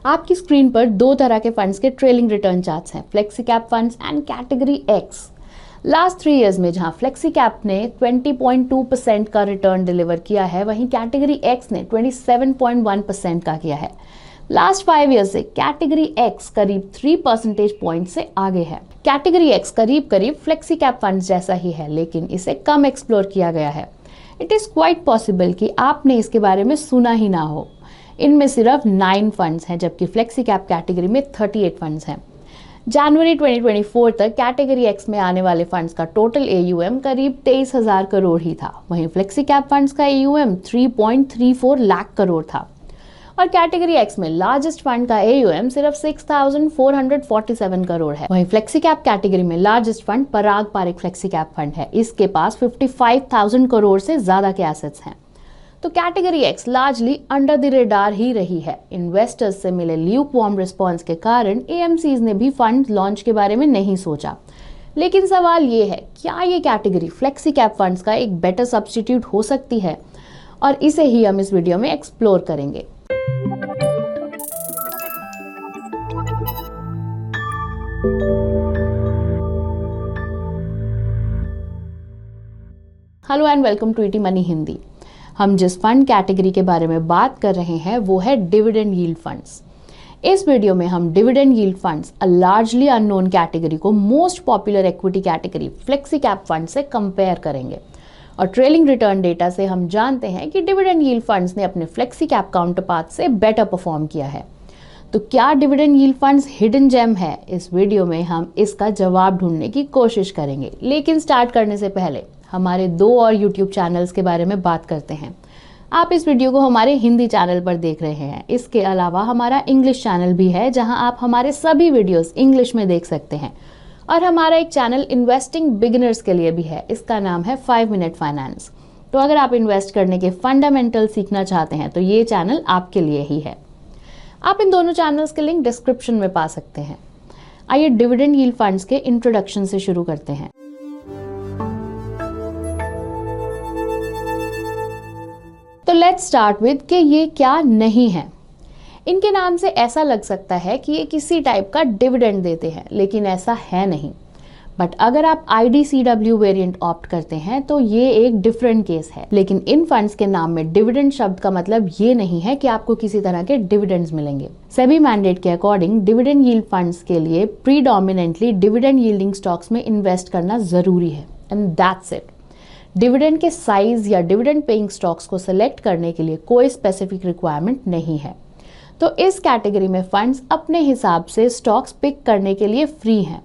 आपकी स्क्रीन पर दो तरह के फंड्स के ट्रेलिंग रिटर्न चार्ट्स हैं, flexi cap funds and category x. Last 3 years में जहां फ्लेक्सी कैप ने 20.2% का रिटर्न डिलीवर किया है, वहीं कैटेगरी एक्स ने 27.1% का किया है। लास्ट 5 इयर्स से कैटेगरी एक्स करीब 3 परसेंटेज पॉइंट से आगे है। कैटेगरी एक्स करीब करीब फ्लेक्सी कैप फंड्स जैसा ही है, लेकिन इसे कम एक्सप्लोर किया गया है। इट इज क्वाइट पॉसिबल कि आपने इसके बारे में सुना ही ना हो। इनमें सिर्फ 9 फंड्स हैं, जबकि फ्लेक्सी कैप कैटेगरी में 38 फंड्स हैं। जनवरी 2024 तक कैटेगरी एक्स में आने वाले फंड्स का टोटल AUM करीब 23,000 करोड़ ही था। वहीं फ्लेक्सी कैप फंड्स का AUM 3.34 लाख करोड़ था और कैटेगरी एक्स में लार्जेस्ट फंड का AUM सिर्फ 6,447 करोड़ है। वहीं फ्लेक्सी कैप कैटेगरी में लार्जेस्ट फंड पराग पारिक फ्लेक्सी कैप फंड है। इसके पास 55,000 करोड़ से ज्यादा के एसेट्स हैं। तो category X largely under the radar ही रही है। इन्वेस्टर्स से मिले ल्यूक वार्म रिस्पॉन्स के कारण AMCs ने भी फंड लॉन्च के बारे में नहीं सोचा। लेकिन सवाल ये है, क्या ये कैटेगरी फ्लेक्सी कैप फंड्स का एक बेटर सब्स्टिट्यूट हो सकती है? और इसे ही हम इस वीडियो में एक्सप्लोर करेंगे। Hello and welcome to ET money Hindi. हम जिस फंड कैटेगरी के बारे में बात कर रहे हैं वो है डिविडेंड यील्ड फंड्स। इस वीडियो में हम डिविडेंड यील्ड फंड्स, अ लार्जली अननोन कैटेगरी, को most popular equity category flexi cap fund से कंपेयर करेंगे। और ट्रेलिंग रिटर्न डेटा से हम जानते हैं कि डिविडेंड यील्ड फंड्स ने अपने फ्लेक्सी कैप काउंटरपार्ट से बेटर परफॉर्म किया है। तो क्या dividend yield funds hidden gem है? इस वीडियो में हम इसका जवाब ढूंढने की कोशिश करेंगे। लेकिन स्टार्ट करने से पहले हमारे 2 और यूट्यूब चैनल्स के बारे में बात करते हैं। आप इस वीडियो को हमारे हिंदी चैनल पर देख रहे हैं। इसके अलावा हमारा इंग्लिश चैनल भी है, जहां आप हमारे सभी वीडियोस इंग्लिश में देख सकते हैं। और हमारा एक चैनल इन्वेस्टिंग बिगिनर्स के लिए भी है, इसका नाम है 5 मिनट फाइनेंस। तो अगर आप इन्वेस्ट करने के फंडामेंटल सीखना चाहते हैं तो ये चैनल आपके लिए ही है। आप इन दोनों चैनल्स के लिंक डिस्क्रिप्शन में पा सकते हैं। आइए डिविडेंड यील्ड फंड्स के इंट्रोडक्शन से शुरू करते हैं। तो लेट्स स्टार्ट विद कि ये क्या नहीं है। इनके नाम से ऐसा लग सकता है कि ये किसी टाइप का डिविडेंड देते हैं, लेकिन ऐसा है नहीं। बट अगर आप IDCW वेरिएंट ऑप्ट करते हैं तो ये एक डिफरेंट केस है। लेकिन इन फंड्स के नाम में डिविडेंड शब्द का मतलब ये नहीं है कि आपको किसी तरह के डिविडेंड्स मिलेंगे। सेबी मैंडेट के अकॉर्डिंग डिविडेंड यील्ड फंड्स के लिए प्रीडोमिनेंटली डिविडेंड यील्डिंग स्टॉक्स में इन्वेस्ट करना जरूरी है, एंड दैट्स इट। डिविडेंड के साइज या डिविडेंड पेइंग स्टॉक्स को सिलेक्ट करने के लिए कोई स्पेसिफिक रिक्वायरमेंट नहीं है। तो इस कैटेगरी में फंड्स अपने हिसाब से स्टॉक्स पिक करने के लिए फ्री हैं,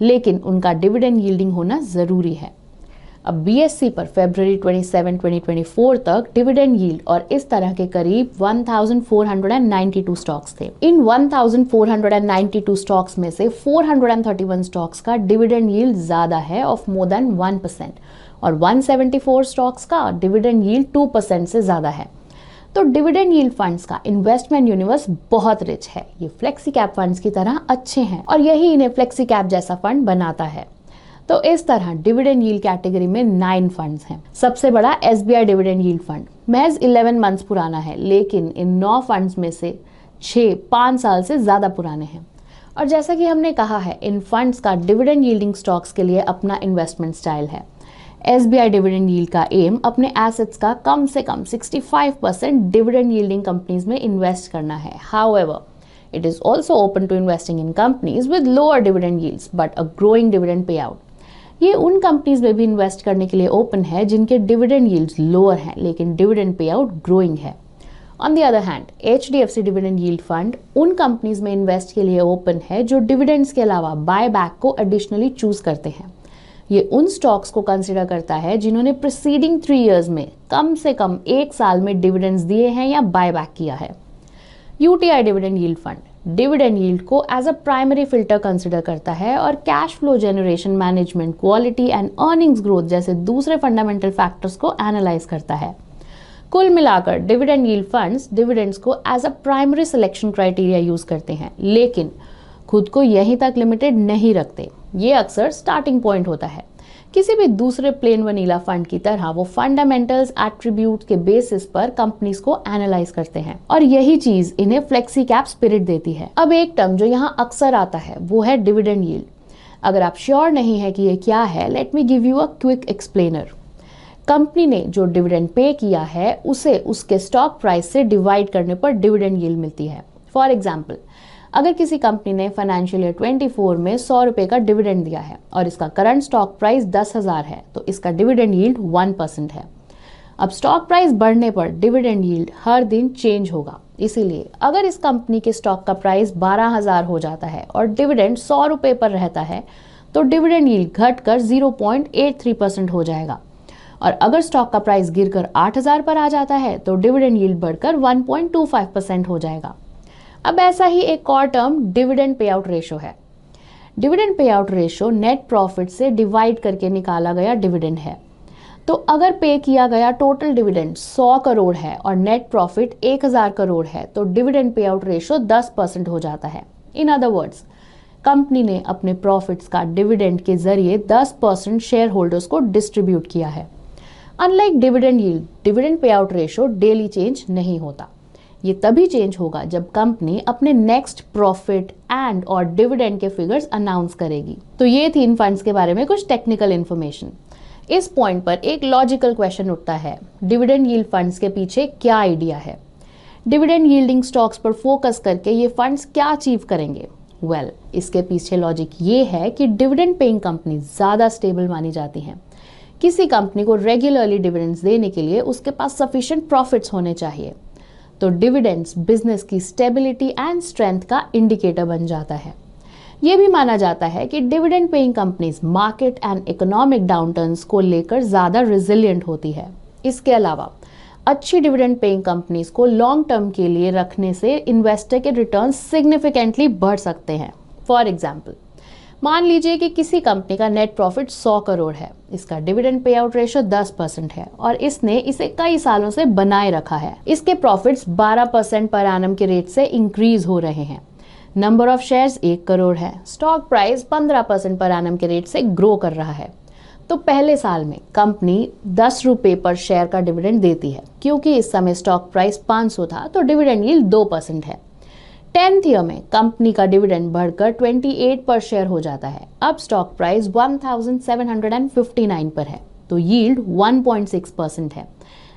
लेकिन उनका डिविडेंड यील्डिंग होना जरूरी है। अब BSE पर फरवरी 27, 2024 तक डिविडेंड यील्ड और इस तरह के करीब 1492 स्टॉक्स थे। इन 1492 स्टॉक्स में से 431 स्टॉक्स का डिविडेंड यील्ड ज्यादा है, ऑफ मोर देन 1%, और 174 स्टॉक्स का डिविडेंड यील्ड 2% से ज्यादा है। तो डिविडेंड यील्ड फंड्स का इन्वेस्टमेंट यूनिवर्स बहुत रिच है। ये फ्लेक्सी कैप फंड्स की तरह अच्छे हैं और यही इन्हें फ्लेक्सी कैप जैसा फंड बनाता है। तो इस तरह डिविडेंड यील्ड कैटेगरी में 9 फंड्स हैं। सबसे बड़ा SBI डिविडेंड यील्ड फंड महज 11 मंथ्स पुराना है, लेकिन इन 9 फंड्स में से 6 5 साल से ज्यादा पुराने हैं। और जैसा कि हमने कहा है, इन फंड्स का डिविडेंड यील्डिंग स्टॉक्स के लिए अपना इन्वेस्टमेंट स्टाइल है। SBI डिविडेंड यील्ड का एम अपने एसेट्स का कम से कम 65% डिविडेंड यील्डिंग कंपनीज में इन्वेस्ट करना है। However, it is also open to investing in companies with lower dividend yields but a growing dividend payout. ये उन कंपनीज में भी इन्वेस्ट करने के लिए ओपन है जिनके डिविडेंड यील्ड्स लोअर हैं, लेकिन डिविडेंड पे आउट ग्रोइंग है। On the other hand, HDFC dividend yield fund उन कंपनीज में इन्वेस्ट के लिए ओपन है जो डिविडेंड्स के अलावा बाय बैक को एडिशनली चूज करते हैं। ये उन स्टॉक्स को कंसिडर करता है जिन्होंने प्रीसीडिंग 3 इयर्स में कम से कम 1 साल में डिविडेंड्स दिए हैं या बाय बैक किया है। UTI dividend yield fund dividend yield को as a primary filter consider करता है और cash flow generation, management, quality and earnings growth जैसे दूसरे फंडामेंटल फैक्टर्स को एनालाइज करता है। कुल मिलाकर डिविडेंड यील्ड फंड्स डिविडेंड्स को as a primary selection criteria use करते हैं, लेकिन खुद को यहीं तक लिमिटेड नहीं रखते। ये अक्सर स्टार्टिंग पॉइंट होता है किसी भी दूसरे प्लेन वनीला फंड की तरह वो फंडामेंटल्स एट्रीब्यूट के बेसिस पर कंपनीज को एनालाइज करते हैं और यही चीज इन्हें फ्लेक्सी कैप स्पिरिट देती है। अब एक टर्म जो यहाँ अक्सर आता है वो है डिविडेंड यील्ड। अगर आप श्योर नहीं है कि ये क्या है, let me give you a quick explainer. Company ने जो डिविडेंड पे किया है उसे उसके स्टॉक प्राइस से डिवाइड करने पर डिविडेंड यील्ड मिलती है। फॉर एग्जाम्पल, अगर किसी कंपनी ने फाइनेंशियल ईयर 24 में 100 रुपए का डिविडेंड दिया है और इसका करंट स्टॉक प्राइस 10,000 है, तो इसका डिविडेंड यील्ड 1% है। अब स्टॉक प्राइस बढ़ने पर डिविडेंड यील्ड हर दिन चेंज होगा। इसीलिए अगर इस कंपनी के स्टॉक का प्राइस 12,000 हो जाता है और डिविडेंड 100 रुपए पर रहता है, तो डिविडेंड यील्ड घटकर 0.83% हो जाएगा। और अगर स्टॉक का प्राइस गिरकर 8,000 पर आ जाता है तो डिविडेंड यील्ड बढ़कर 1.25% हो जाएगा। अब ऐसा ही एक और term dividend pay out ratio है। Dividend pay out ratio net profit से डिवाइड करके निकाला गया डिविडेंड है। तो अगर पे किया गया टोटल डिविडेंड 100 करोड़ है और नेट प्रॉफिट 1,000 करोड़ है, तो डिविडेंड पे आउट रेशो 10% हो जाता है। इन अदर वर्ड्स, कंपनी ने अपने प्रॉफिट्स का डिविडेंड के जरिए 10% शेयर होल्डर्स को डिस्ट्रीब्यूट किया है। Unlike dividend yield, dividend pay out ratio daily change नहीं होता। ये तभी चेंज होगा जब कंपनी अपने नेक्स्ट प्रॉफिट एंड और डिविडेंड के फिगर्स अनाउंस करेगी। तो ये थी इन फंड्स के बारे में कुछ टेक्निकल इन्फॉर्मेशन। इस पॉइंट पर एक लॉजिकल क्वेश्चन उठता है, डिविडेंड यील्ड फंड्स के पीछे क्या आइडिया है? डिविडेंड यील्डिंग स्टॉक्स पर फोकस करके ये फंड्स क्या अचीव करेंगे? वेल, इसके पीछे लॉजिक ये है कि डिविडेंड पेइंग कंपनी ज्यादा स्टेबल मानी जाती हैं। किसी कंपनी को रेगुलरली डिविडेंड्स देने के लिए उसके पास सफिशिएंट प्रॉफिट्स होने चाहिए। तो डिविडेंड्स बिजनेस की स्टेबिलिटी एंड स्ट्रेंथ का इंडिकेटर बन जाता है। यह भी माना जाता है कि dividend paying companies market and economic downturns को लेकर ज्यादा रिजिलियंट होती है। इसके अलावा अच्छी डिविडेंड पेइंग कंपनीज को लॉन्ग टर्म के लिए रखने से इन्वेस्टर के रिटर्न सिग्निफिकेंटली बढ़ सकते हैं। फॉर एग्जाम्पल, मान लीजिए कि किसी कंपनी का नेट प्रॉफिट 100 करोड़ है, इसका डिविडेंड पे आउट रेशो 10% है और इसने इसे कई सालों से बनाए रखा है। इसके प्रॉफिट्स 12% पर एनम के रेट से इंक्रीज हो रहे हैं। नंबर ऑफ शेयर्स 1 करोड़ है, स्टॉक प्राइस 15% पर एनम के रेट से ग्रो कर रहा है। तो पहले साल में कंपनी 10 रुपए पर शेयर का डिविडेंड देती है। क्योंकि इस समय स्टॉक प्राइस 500 था, तो डिविडेंड यील्ड 2% है। 10th ईयर में कंपनी का डिविडेंड बढ़कर 28 पर शेयर हो जाता है। अब स्टॉक प्राइस 1759 पर है, तो यील्ड 1.6% है।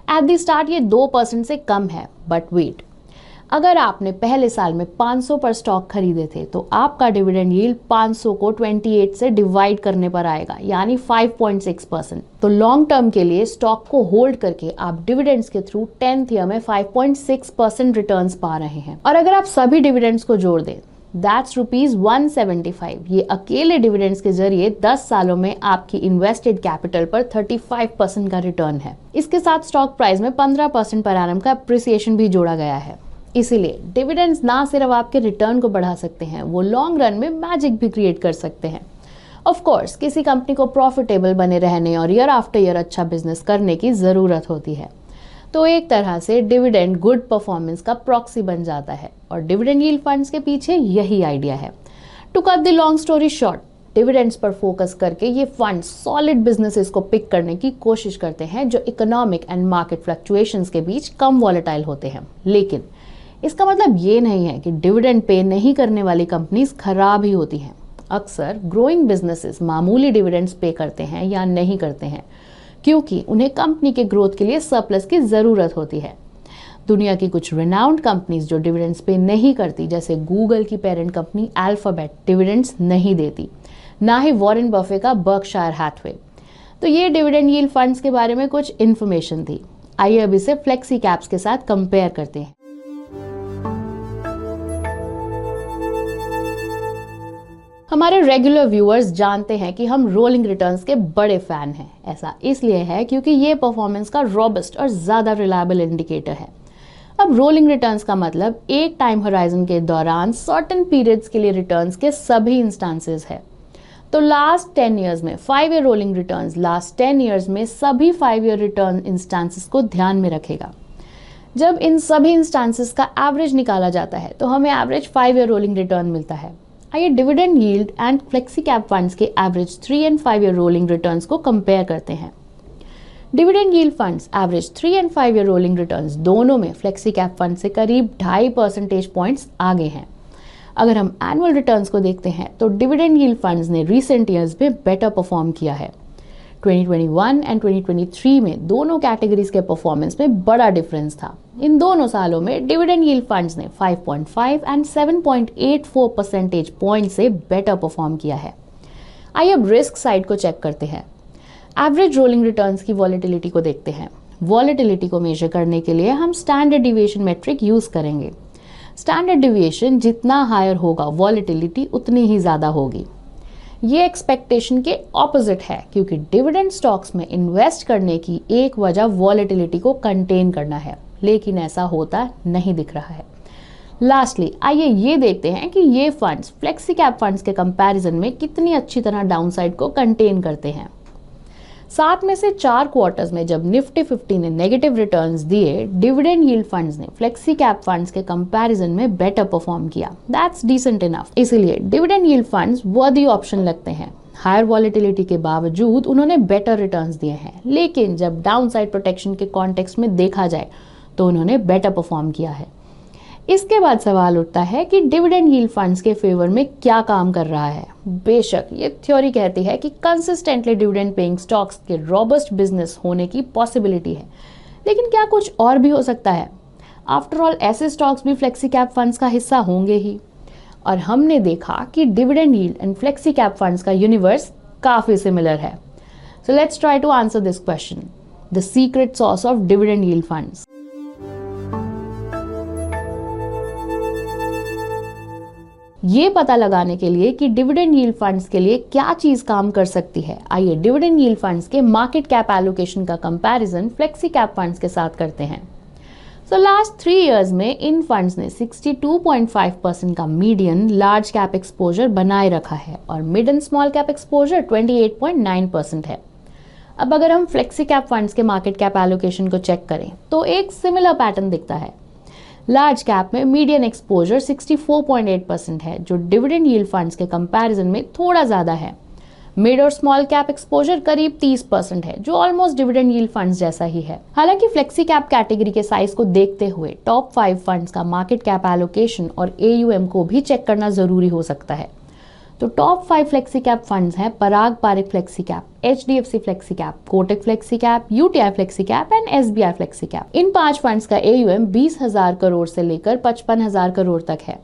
एट द स्टार्ट ये 2% से कम है, बट वेट, अगर आपने पहले साल में 500 पर स्टॉक खरीदे थे तो आपका डिविडेंड यील्ड 500 को 28 से डिवाइड करने पर आएगा, यानी 5.6%। तो लॉन्ग टर्म के लिए स्टॉक को होल्ड करके आप डिविडेंड्स के थ्रू 10th ईयर में 5.6% रिटर्न्स पा रहे हैं। और अगर आप सभी डिविडेंड्स को जोड़ दें, दैट्स ₹175। ये अकेले डिविडेंड्स के जरिए 10 सालों में आपकी इन्वेस्टेड कैपिटल पर 35% का रिटर्न है। इसके साथ स्टॉक प्राइस में 15% पर एनम का अप्रिसिएशन भी जोड़ा गया है। इसीलिए डिविडेंड्स ना सिर्फ आपके रिटर्न को बढ़ा सकते हैं, वो लॉन्ग रन में मैजिक भी क्रिएट कर सकते हैं। ऑफ कोर्स, किसी कंपनी को प्रॉफिटेबल बने रहने और ईयर आफ्टर ईयर अच्छा बिजनेस करने की जरूरत होती है। तो एक तरह से डिविडेंड गुड परफॉर्मेंस का प्रॉक्सी बन जाता है और डिविडेंड यील्ड फंड्स के पीछे यही आइडिया है। To cut the long story short, dividends पर फोकस करके ये फंड सॉलिड बिजनेसेस को पिक करने की कोशिश करते हैं जो इकोनॉमिक एंड मार्केट फ्लक्चुएशंस के बीच कम वॉलेटाइल होते हैं। लेकिन इसका मतलब ये नहीं है कि डिविडेंड पे नहीं करने वाली कंपनीज खराब ही होती हैं। अक्सर ग्रोइंग बिजनेसेस मामूली डिविडेंड्स पे करते हैं या नहीं करते हैं क्योंकि उन्हें कंपनी के ग्रोथ के लिए सरप्लस की जरूरत होती है। दुनिया की कुछ रिनाउंड कंपनीज जो डिविडेंड्स पे नहीं करती, जैसे गूगल की पेरेंट कंपनी अल्फाबेट डिविडेंड्स नहीं देती, ना ही वॉरेन बफे का बर्कशायर हैथवे। तो ये डिविडेंड यील्ड फंड्स के बारे में कुछ इन्फॉर्मेशन थी। आइए अब इसे फ्लेक्सी कैप्स के साथ कंपेयर करते हैं। हमारे रेगुलर व्यूअर्स जानते हैं कि हम रोलिंग रिटर्न्स के बड़े फैन हैं। ऐसा इसलिए है क्योंकि ये परफॉर्मेंस का रॉबस्ट और ज्यादा रिलायबल इंडिकेटर है। अब रोलिंग रिटर्न्स का मतलब एक टाइम होराइजन के दौरान सर्टेन पीरियड्स के लिए रिटर्न्स के सभी इंस्टांसेस है। तो लास्ट 10 ईयर्स में 5 year rolling returns last 10 years में सभी 5 ईयर रिटर्न इंस्टांसेस को ध्यान में रखेगा। जब इन सभी इंस्टांसेस का एवरेज निकाला जाता है तो हमें एवरेज 5 ईयर रोलिंग रिटर्न मिलता है। आइए dividend yield and flexi cap funds के एवरेज 3 एंड 5 ईयर रोलिंग रिटर्न्स को कंपेयर करते हैं। डिविडेंड यील्ड फंड्स एवरेज 3 एंड 5 ईयर रोलिंग रिटर्न्स दोनों में फ्लेक्सी कैप फंड से करीब 2.5 परसेंटेज पॉइंट्स आगे हैं। अगर हम एनुअल रिटर्न्स को देखते हैं तो डिविडेंड यील्ड फंड्स ने रीसेंट ईयर्स में बेटर परफॉर्म किया है। 2021 एंड 2023 में दोनों कैटेगरीज के परफॉर्मेंस में बड़ा डिफरेंस था। इन दोनों सालों में डिविडेंड यील्ड फंड्स ने 5.5 एंड 7.84 परसेंटेज पॉइंट से बेटर परफॉर्म किया है। आइए अब रिस्क साइड को चेक करते हैं। एवरेज रोलिंग रिटर्न्स की वॉलेटिलिटी को देखते हैं। वॉलेटिलिटी को मेजर करने के लिए हम स्टैंडर्ड डिविएशन मेट्रिक यूज करेंगे। स्टैंडर्ड डिविएशन जितना हायर होगा वॉलेटिलिटी उतनी ही ज्यादा होगी। ये एक्सपेक्टेशन के ऑपोजिट है, क्योंकि डिविडेंड स्टॉक्स में इन्वेस्ट करने की एक वजह वॉलेटिलिटी को कंटेन करना है, लेकिन ऐसा होता नहीं दिख रहा है। लास्टली आइए ये देखते हैं कि ये फंड्स फ्लेक्सी कैप फंड्स के कंपैरिजन में कितनी अच्छी तरह डाउनसाइड को कंटेन करते हैं। 7 में से 4 क्वार्टर्स में जब निफ्टी 50 ने नेगेटिव रिटर्न्स दिए, डिविडेंड यील्ड फंड्स ने फ्लेक्सी कैप फंड्स के कंपैरिजन में बेटर परफॉर्म किया। That's decent enough. इसलिए dividend yield funds worthy option लगते हैं। हायर वॉलेटिलिटी के बावजूद उन्होंने बेटर रिटर्न्स दिए हैं, लेकिन जब डाउनसाइड प्रोटेक्शन के कॉन्टेक्स्ट में देखा जाए तो उन्होंने बेटर परफॉर्म किया है। इसके बाद सवाल उठता है कि डिविडेंड यील्ड फंड्स के फेवर में क्या काम कर रहा है। बेशक ये थ्योरी कहती है कि कंसिस्टेंटली डिविडेंड पेइंग स्टॉक्स के रॉबस्ट बिजनेस होने की पॉसिबिलिटी है, लेकिन क्या कुछ और भी हो सकता है? आफ्टर ऑल ऐसे स्टॉक्स भी फ्लेक्सी कैप फंड्स का हिस्सा होंगे ही, और हमने देखा कि dividend yield and flexi cap funds का यूनिवर्स काफी सिमिलर है। So let's try to answer this question, the secret sauce of dividend yield funds. ये पता लगाने के लिए कि डिविडेंड यील्ड फंड्स के लिए क्या चीज काम कर सकती है, आइए डिविडेंड यील्ड फंड्स के मार्केट कैप एलोकेशन का कंपैरिजन फ्लेक्सी कैप फंड्स के साथ करते हैं। सो लास्ट 3 इयर्स में इन फंड्स ने 62.5% का मीडियन लार्ज कैप एक्सपोजर बनाए रखा है और mid and small cap exposure 28.9% है। अब अगर हम फ्लेक्सी कैप फंड्स के मार्केट कैप एलोकेशन को चेक करें तो एक सिमिलर पैटर्न दिखता है। लार्ज कैप में मीडियन एक्सपोजर 64.8% है, जो डिविडेंड यील्ड फंड्स के कंपैरिजन में थोड़ा ज्यादा है। मिड और स्मॉल कैप एक्सपोजर करीब 30% है, जो ऑलमोस्ट डिविडेंड यील्ड फंड्स जैसा ही है। हालांकि फ्लेक्सी कैप कैटेगरी के साइज को देखते हुए टॉप 5 फंड्स का मार्केट कैप एलोकेशन और AUM को भी चेक करना जरूरी हो सकता है। तो टॉप 5 फ्लेक्सी कैप फंड्स हैं Parag Parikh flexi cap, HDFC flexi cap, Kotak flexi cap, UTI flexi cap and SBI flexi cap. इन 5 फंड्स का AUM 20,000 करोड़ से लेकर 55,000 करोड़ तक है।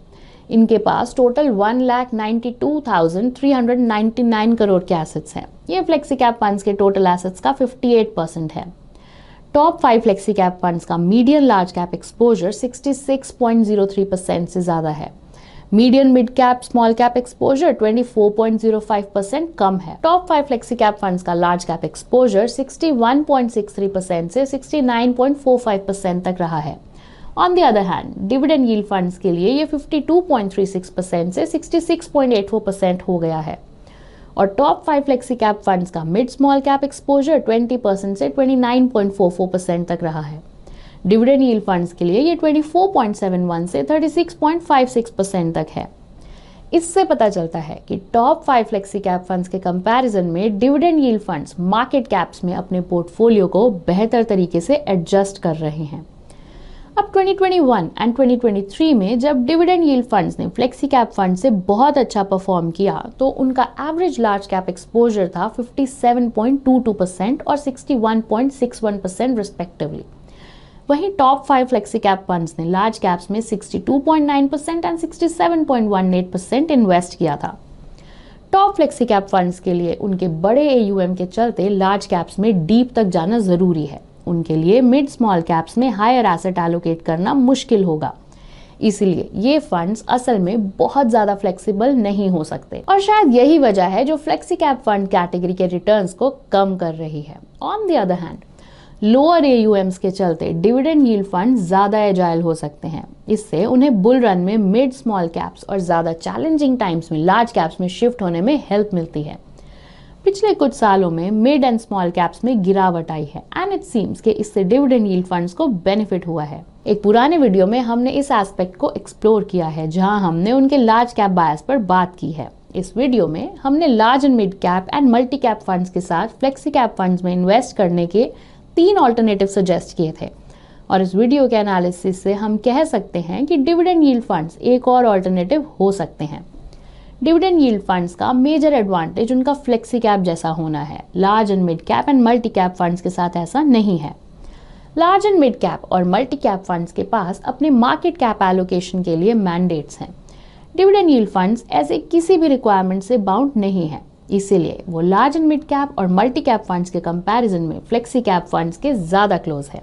इनके पास टोटल 1,92,399 करोड़ के एसेट्स हैं। ये फ्लेक्सी कैप फंड्स के टोटल एसेट्स का 58% है। टॉप 5 फ्लेक्सी कैप फंड्स का मीडियन लार्ज कैप एक्सपोजर 66.03% से ज्यादा है। Median mid cap small cap exposure 24.05% कम है। टॉप 5 फ्लेक्सी कैप फंड्स का लार्ज कैप एक्सपोजर 61.63% से 69.45% तक रहा है। On the other hand dividend yield funds के लिए ये 52.36% से 66.84% हो गया है। और टॉप 5 फ्लेक्सी कैप फंड्स का मिड स्मॉल कैप एक्सपोजर 20% से 29.44% तक रहा है। डिविडेंड यील्ड फंड्स के लिए ये 24.71 से 36.56% तक है। इससे पता चलता है कि टॉप 5 फ्लेक्सी कैप फंड्स के कंपैरिजन में dividend yield funds market caps में अपने पोर्टफोलियो को बेहतर तरीके से एडजस्ट कर रहे हैं। अब 2021 एंड 2023 में जब डिविडेंड यील्ड फंड्स ने फ्लेक्सी कैप फंड से बहुत अच्छा परफॉर्म किया तो उनका एवरेज लार्ज कैप एक्सपोजर था 57.22% और 61.61% रिस्पेक्टिवली। वहीं टॉप 5 फ्लेक्सी कैप फंड्स ने लार्ज कैप्स में 62.9% एंड 67.18% इन्वेस्ट किया था। टॉप फ्लेक्सी कैप फंड्स के लिए उनके बड़े AUM के चलते लार्ज कैप्स में डीप तक जाना जरूरी है। उनके लिए मिड स्मॉल कैप्स में हायर एसेट एलोकेट करना मुश्किल होगा। इसलिए ये फंड्स असल में बहुत ज्यादा फ्लेक्सिबल नहीं हो सकते और शायद यही वजह है जो फ्लेक्सी कैप फंड कैटेगरी के रिटर्न्स को कम कर रही है। On the other hand lower AUMs के चलते डिविडेंड यील्ड फंड ज्यादा एजाइल हो सकते हैं। इससे उन्हें बुल रन में मिड स्मॉल कैप्स और ज्यादा चैलेंजिंग टाइम्स में लार्ज कैप्स में शिफ्ट होने में हेल्प मिलती है। पिछले कुछ सालों में मिड एंड स्मॉल कैप्स में गिरावट आई है एंड इट सीम्स कि इससे डिविडेंड यील्ड फंड्स को बेनिफिट हुआ है। एक पुराने वीडियो में हमने इस एस्पेक्ट को एक्सप्लोर किया है, जहां हमने उनके लार्ज कैप बायर्स पर बात की है। इस वीडियो में हमने large and mid cap and multi cap funds के साथ फ्लेक्सी कैप फंड्स में इन्वेस्ट करने के 3 ऑल्टरनेटिव सजेस्ट किए थे, और इस वीडियो के एनालिसिस से हम कह सकते हैं कि डिविडेंड यील्ड फंड्स एक और ऑल्टरनेटिव हो सकते हैं। डिविडेंड यील्ड फंड्स का मेजर एडवांटेज उनका फ्लेक्सी कैप जैसा होना है। Large and mid cap and multi cap funds के साथ ऐसा नहीं है। लार्ज एंड मिड कैप और मल्टी कैप फंड्स के पास अपने मार्केट कैप एलोकेशन के लिए मैंडेट्स हैं। डिविडेंड यील्ड फंड्स ऐसे किसी भी रिक्वायरमेंट से बाउंड नहीं है, इसीलिए वो लार्ज एंड मिड कैप और मल्टी कैप फंड्स के कंपैरिजन में फ्लेक्सी कैप फंड्स के ज्यादा क्लोज है।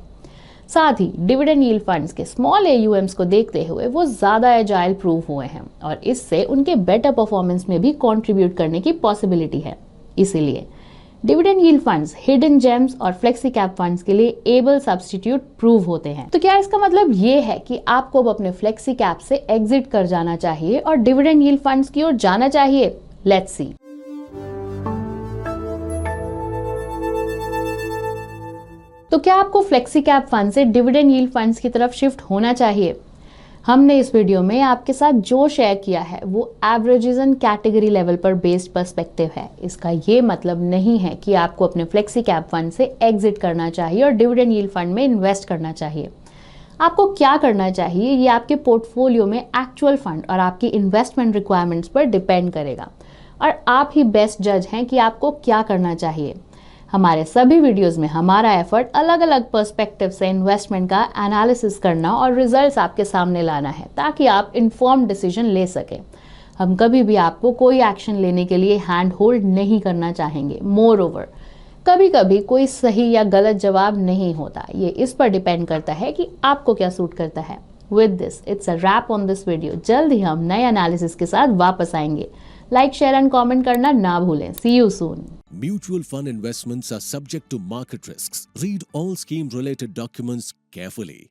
साथ ही डिविडेंड यील्ड फंड्स के स्मॉल AUMs को देखते हुए वो ज्यादा एजाइल प्रूव हुए हैं, और इससे उनके बेटर परफॉर्मेंस में भी कंट्रीब्यूट करने की पॉसिबिलिटी है। इसीलिए dividend yield funds hidden gems और फ्लेक्सी कैप फंड्स के लिए एबल सब्स्टिट्यूट प्रूव होते हैं। तो क्या इसका मतलब ये है कि आपको अब अपने फ्लेक्सी कैप से एग्जिट कर जाना चाहिए और डिविडेंड यील्ड फंड्स की ओर जाना चाहिए? Let's see. तो क्या आपको फ्लेक्सी कैप फंड से डिविडेंड यील्ड फंड्स की तरफ शिफ्ट होना चाहिए? हमने इस वीडियो में आपके साथ जो शेयर किया है वो एवरेजेस एंड कैटेगरी लेवल पर बेस्ड पर्सपेक्टिव है। इसका ये मतलब नहीं है कि आपको अपने फ्लेक्सी कैप फंड से एग्जिट करना चाहिए और डिविडेंड यील्ड फंड में इन्वेस्ट करना चाहिए। आपको क्या करना चाहिए ये आपके पोर्टफोलियो में एक्चुअल फंड और आपकी इन्वेस्टमेंट रिक्वायरमेंट्स पर डिपेंड करेगा, और आप ही बेस्ट जज हैं कि आपको क्या करना चाहिए। हमारे सभी वीडियोस में हमारा एफर्ट अलग अलग पर्सपेक्टिव से इन्वेस्टमेंट का एनालिसिस करना और रिजल्ट्स आपके सामने लाना है, ताकि आप इन्फॉर्म्ड डिसीजन ले सकें। हम कभी भी आपको कोई एक्शन लेने के लिए हैंड होल्ड नहीं करना चाहेंगे। मोर ओवर, कभी कभी कोई सही या गलत जवाब नहीं होता, ये इस पर डिपेंड करता है कि आपको क्या सूट करता है। With this it's a wrap on this video. जल्द ही हम नए एनालिसिस के साथ वापस आएंगे। लाइक, शेयर एंड कमेंट करना ना भूलें। See you soon. Mutual fund investments are subject to market risks. Read all scheme related documents carefully.